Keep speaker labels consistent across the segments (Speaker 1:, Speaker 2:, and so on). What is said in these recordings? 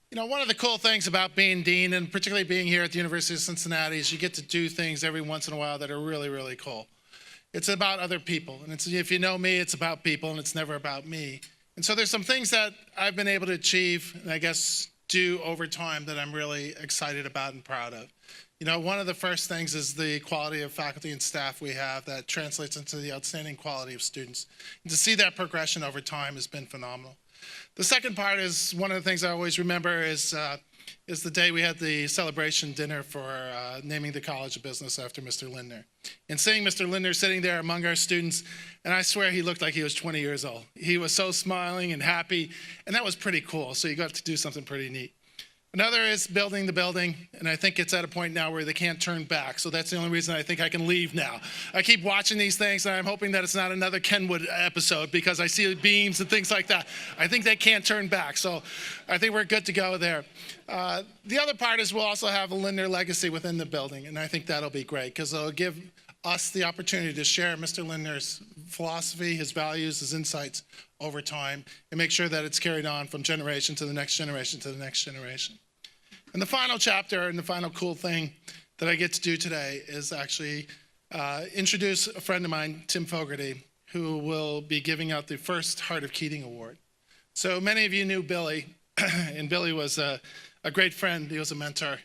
Speaker 1: You know, one of the cool things about being dean, and particularly being here at the University of Cincinnati, is you get to do things every once in a while that are really, really cool. It's about other people, and if you know me, it's about people, and it's never about me. And so there's some things that I've been able to achieve, and I guess do over time, that I'm really excited about and proud of. You know, one of the first things is the quality of faculty and staff we have that translates into the outstanding quality of students. And to see that progression over time has been phenomenal. The second part is, one of the things I always remember is the day we had the celebration dinner for naming the College of Business after Mr. Lindner. And seeing Mr. Lindner sitting there among our students, and I swear he looked like he was 20 years old. He was so smiling and happy, and that was pretty cool. So you got to do something pretty neat. Another is building the building, and I think it's at a point now where they can't turn back, so that's the only reason I think I can leave now. I keep watching these things, and I'm hoping that it's not another Kenwood episode, because I see beams and things like that. I think they can't turn back, so I think we're good to go there. The other part is we'll also have a Lindner legacy within the building, and I think that'll be great, because it'll give us the opportunity to share Mr. Lindner's philosophy, his values, his insights over time, and make sure that it's carried on from generation to the next generation to the next generation. And the final chapter and the final cool thing that I get to do today is actually introduce a friend of mine, Tim Fogarty, who will be giving out the first Heart of Keating Award. So many of you knew Billy, and Billy was a great friend. He was a mentor.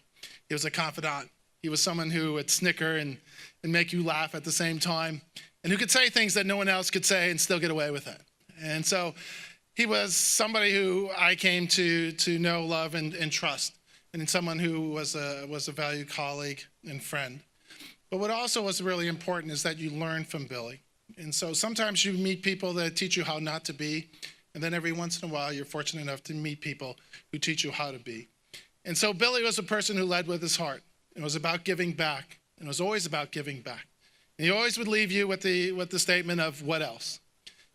Speaker 1: He was a confidant. He was someone who would snicker and make you laugh at the same time, and who could say things that no one else could say and still get away with it. And so he was somebody who I came to know, love, and trust, and someone who was a valued colleague and friend. But what also was really important is that you learn from Billy. And so sometimes you meet people that teach you how not to be, and then every once in a while you're fortunate enough to meet people who teach you how to be. And so Billy was a person who led with his heart. It was about giving back, and it was always about giving back. And he always would leave you with the statement of, what else?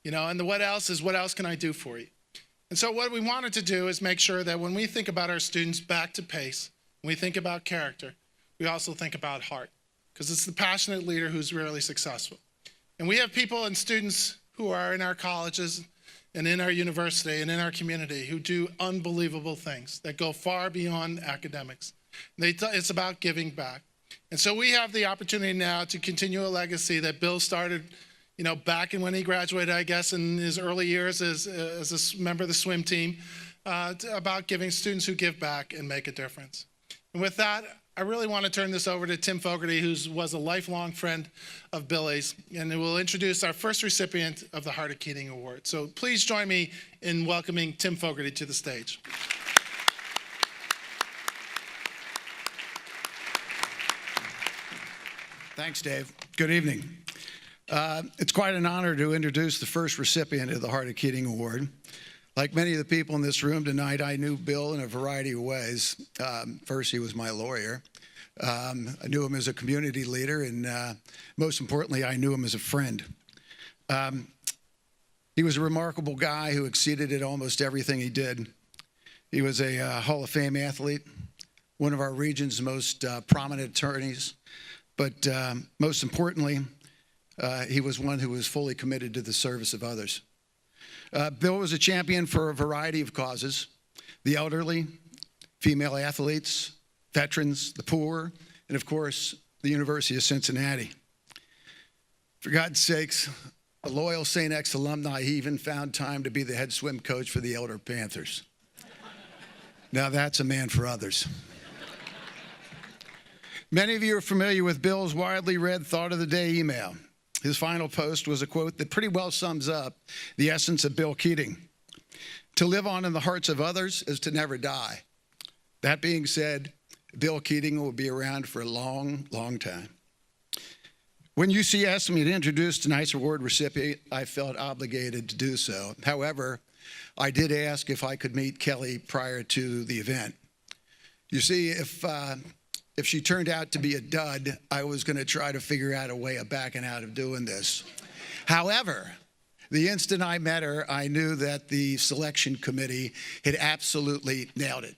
Speaker 1: You know, and the what else is, what else can I do for you? And so what we wanted to do is make sure that when we think about our students back to pace, when we think about character, we also think about heart, because it's the passionate leader who's really successful. And we have people and students who are in our colleges and in our university and in our community who do unbelievable things that go far beyond academics. It's about giving back. And so we have the opportunity now to continue a legacy that Bill started, you know, back in when he graduated, I guess, in his early years as a member of the swim team, about giving students who give back and make a difference. And with that, I really want to turn this over to Tim Fogarty, who was a lifelong friend of Billy's, and who will introduce our first recipient of the Heart of Keating Award. So please join me in welcoming Tim Fogarty to the stage.
Speaker 2: Thanks, Dave. Good evening. It's quite an honor to introduce the first recipient of the Heart of Keating Award. Like many of the people in this room tonight, I knew Bill in a variety of ways. First, he was my lawyer. I knew him as a community leader, and most importantly, I knew him as a friend. He was a remarkable guy who exceeded at almost everything he did. He was a Hall of Fame athlete, one of our region's most prominent attorneys, but most importantly, he was one who was fully committed to the service of others. Bill was a champion for a variety of causes: the elderly, female athletes, veterans, the poor, and of course, the University of Cincinnati. For God's sakes, a loyal St. X alumni, he even found time to be the head swim coach for the Elder Panthers. Now that's a man for others. Many of you are familiar with Bill's widely read Thought of the Day email. His final post was a quote that pretty well sums up the essence of Bill Keating. To live on in the hearts of others is to never die. That being said, Bill Keating will be around for a long, long time. When UC asked me to introduce tonight's award recipient, I felt obligated to do so. However, I did ask if I could meet Kelly prior to the event. You see, if she turned out to be a dud, I was going to try to figure out a way of backing out of doing this. However, the instant I met her, I knew that the selection committee had absolutely nailed it.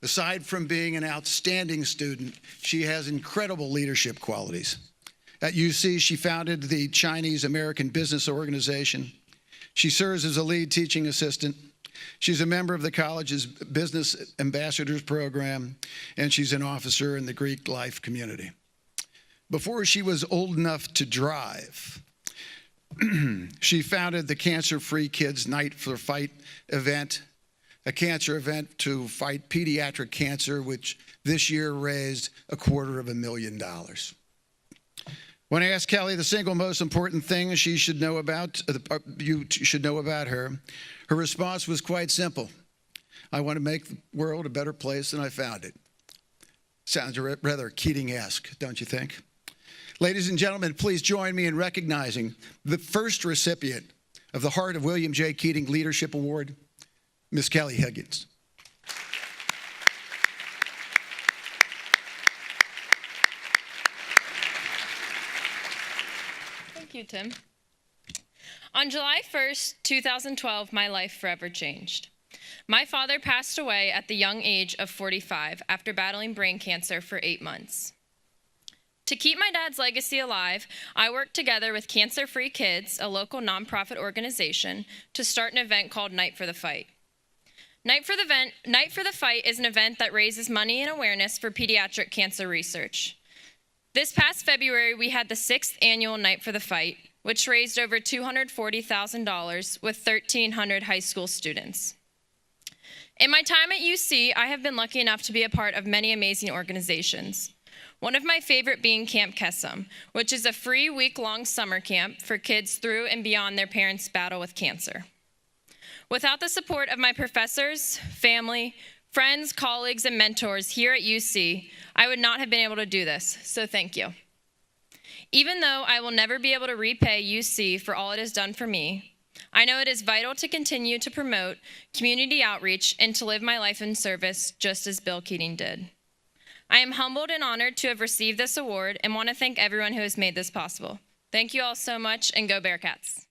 Speaker 2: Aside from being an outstanding student, she has incredible leadership qualities. At UC, she founded the Chinese American Business Organization. She serves as a lead teaching assistant. She's a member of the college's Business Ambassadors Program, and she's an officer in the Greek life community. Before she was old enough to drive, she founded the Cancer-Free Kids Night for Fight event, a cancer event to fight pediatric cancer, which this year raised $250,000. When I asked Kelly the single most important thing you should know about her, her response was quite simple. I want to make the world a better place than I found it. Sounds rather Keating-esque, don't you think? Ladies and gentlemen, please join me in recognizing the first recipient of the Heart of William J. Keating Leadership Award, Miss Kelly Higgins.
Speaker 3: Thank you, Tim. On July 1st, 2012, my life forever changed. My father passed away at the young age of 45 after battling brain cancer for 8 months. To keep my dad's legacy alive, I worked together with Cancer-Free Kids, a local nonprofit organization, to start an event called Night for the Fight. Night for the Fight is an event that raises money and awareness for pediatric cancer research. This past February, we had the 6th annual Night for the Fight, which raised over $240,000 with 1,300 high school students. In my time at UC, I have been lucky enough to be a part of many amazing organizations. One of my favorite being Camp Kesem, which is a free week-long summer camp for kids through and beyond their parents' battle with cancer. Without the support of my professors, family, friends, colleagues, and mentors here at UC, I would not have been able to do this, so thank you. Even though I will never be able to repay UC for all it has done for me, I know it is vital to continue to promote community outreach and to live my life in service just as Bill Keating did. I am humbled and honored to have received this award and want to thank everyone who has made this possible. Thank you all so much, and go Bearcats.